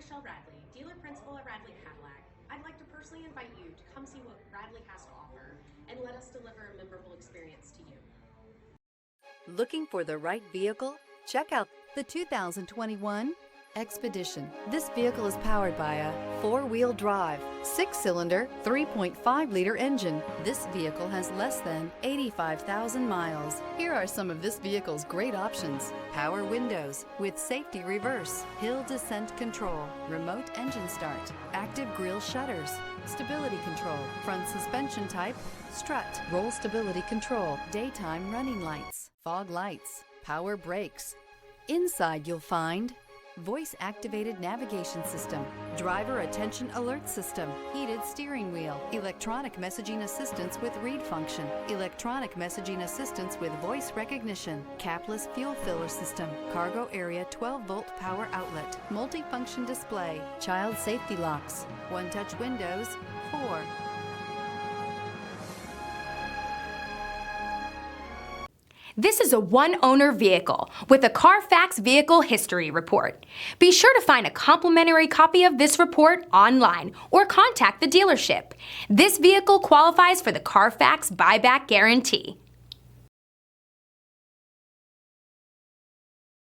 Michelle Radley, dealer principal at Radley Cadillac. I'd like to personally invite you to come see what Radley has to offer and let us deliver a memorable experience to you. Looking for the right vehicle? Check out the 2021 Expedition. This vehicle is powered by a four-wheel drive, six-cylinder, 3.5-liter engine. This vehicle has less than 85,000 miles. Here are some of this vehicle's great options: power windows with safety reverse, hill descent control, remote engine start, active grille shutters, stability control, front suspension type, strut, roll stability control, daytime running lights, fog lights, power brakes. Inside you'll find voice-activated navigation system, driver attention alert system, heated steering wheel, electronic messaging assistance with read function, electronic messaging assistance with voice recognition, capless fuel filler system, cargo area 12-volt power outlet, multifunction display, child safety locks, one-touch windows, 4. This is a one-owner vehicle with a Carfax Vehicle History Report. Be sure to find a complimentary copy of this report online or contact the dealership. This vehicle qualifies for the Carfax Buyback Guarantee.